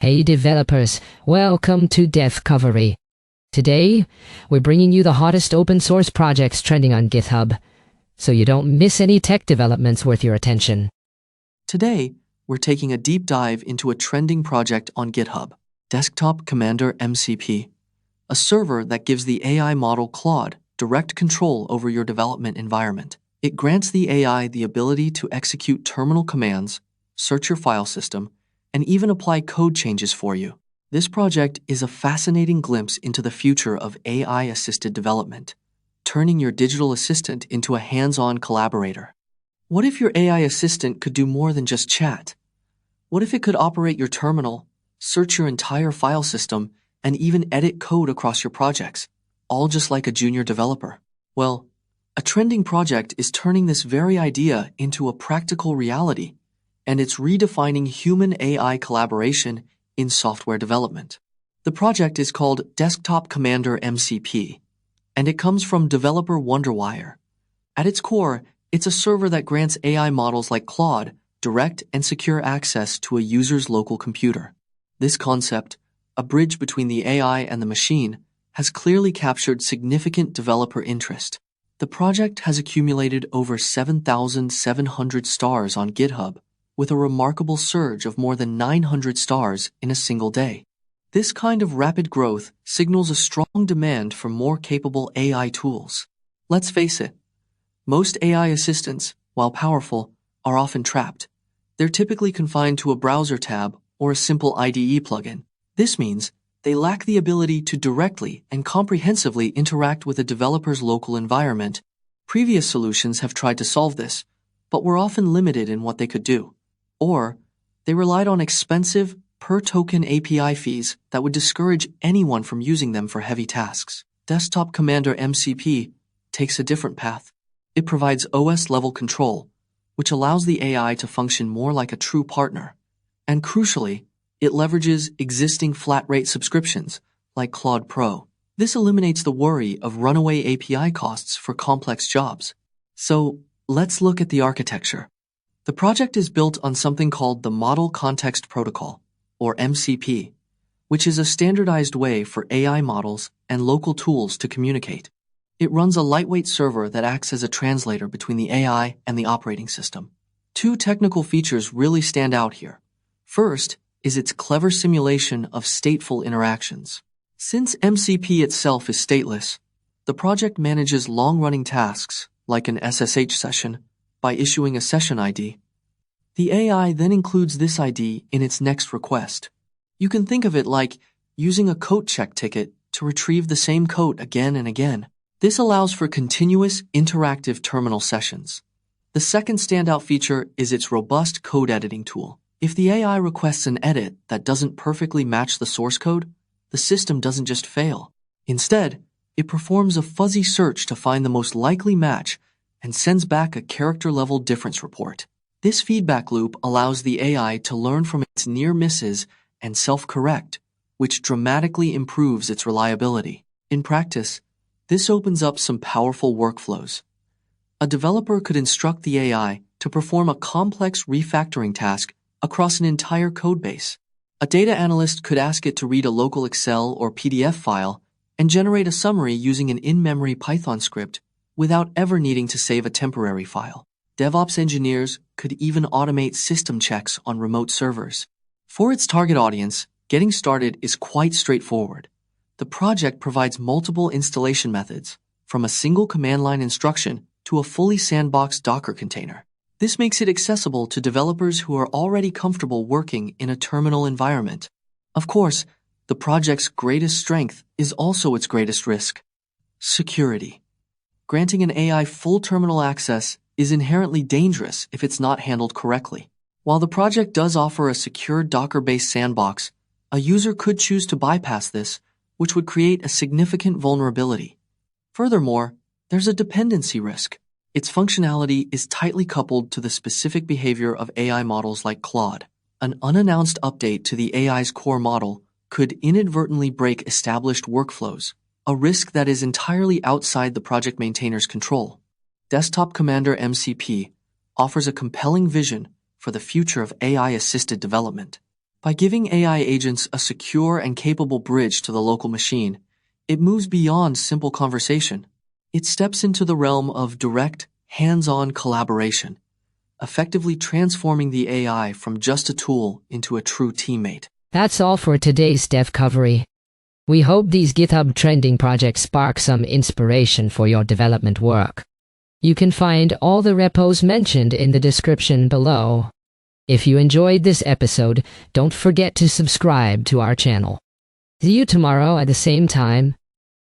Hey developers, welcome to Devcovery. Today, we're bringing you the hottest open source projects trending on GitHub, so you don't miss any tech developments worth your attention. Today, we're taking a deep dive into a trending project on GitHub, DesktopCommanderMCP, a server that gives the AI model Claude direct control over your development environment. It grants the AI the ability to execute terminal commands, search your file system, and even apply code changes for you. This project is a fascinating glimpse into the future of AI-assisted development, turning your digital assistant into a hands-on collaborator. What if your AI assistant could do more than just chat? What if it could operate your terminal, search your entire file system, and even edit code across your projects, all just like a junior developer? Well, a trending project is turning this very idea into a practical reality, and it's redefining human-AI collaboration in software development. The project is called DesktopCommanderMCP, and it comes from developer wonderwhy-er. At its core, it's a server that grants AI models like Claude direct and secure access to a user's local computer. This concept, a bridge between the AI and the machine, has clearly captured significant developer interest. The project has accumulated over 7,700 stars on GitHub, with a remarkable surge of more than 900 stars in a single day. This kind of rapid growth signals a strong demand for more capable AI tools. Let's face it, most AI assistants, while powerful, are often trapped. They're typically confined to a browser tab or a simple IDE plugin. This means they lack the ability to directly and comprehensively interact with a developer's local environment. Previous solutions have tried to solve this, but were often limited in what they could do. Or, they relied on expensive, per-token API fees that would discourage anyone from using them for heavy tasks. DesktopCommanderMCP takes a different path. It provides OS-level control, which allows the AI to function more like a true partner. And crucially, it leverages existing flat-rate subscriptions, like Claude Pro. This eliminates the worry of runaway API costs for complex jobs. So, let's look at the architecture. The project is built on something called the Model Context Protocol, or MCP, which is a standardized way for AI models and local tools to communicate. It runs a lightweight server that acts as a translator between the AI and the operating system. Two technical features really stand out here. First is its clever simulation of stateful interactions. Since MCP itself is stateless, the project manages long-running tasks, like an SSH session, by issuing a session ID. The AI then includes this ID in its next request. You can think of it like using a coat check ticket to retrieve the same coat again and again. This allows for continuous, interactive terminal sessions. The second standout feature is its robust code editing tool. If the AI requests an edit that doesn't perfectly match the source code, the system doesn't just fail. Instead, it performs a fuzzy search to find the most likely match and sends back a character-level difference report. This feedback loop allows the AI to learn from its near misses and self-correct, which dramatically improves its reliability. In practice, this opens up some powerful workflows. A developer could instruct the AI to perform a complex refactoring task across an entire codebase. A data analyst could ask it to read a local Excel or PDF file and generate a summary using an in-memory Python script without ever needing to save a temporary file. DevOps engineers could even automate system checks on remote servers. For its target audience, getting started is quite straightforward. The project provides multiple installation methods, from a single command line instruction to a fully sandboxed Docker container. This makes it accessible to developers who are already comfortable working in a terminal environment. Of course, the project's greatest strength is also its greatest risk: security. Granting an AI full terminal access is inherently dangerous if it's not handled correctly. While the project does offer a secure Docker-based sandbox, a user could choose to bypass this, which would create a significant vulnerability. Furthermore, there's a dependency risk. Its functionality is tightly coupled to the specific behavior of AI models like Claude. An unannounced update to the AI's core model could inadvertently break established workflows, a risk that is entirely outside the project maintainer's control. DesktopCommanderMCP offers a compelling vision for the future of AI-assisted development. By giving AI agents a secure and capable bridge to the local machine, it moves beyond simple conversation. It steps into the realm of direct, hands-on collaboration, effectively transforming the AI from just a tool into a true teammate. That's all for today's DevCovery. We hope these GitHub trending projects spark some inspiration for your development work. You can find all the repos mentioned in the description below. If you enjoyed this episode, don't forget to subscribe to our channel. See you tomorrow at the same time.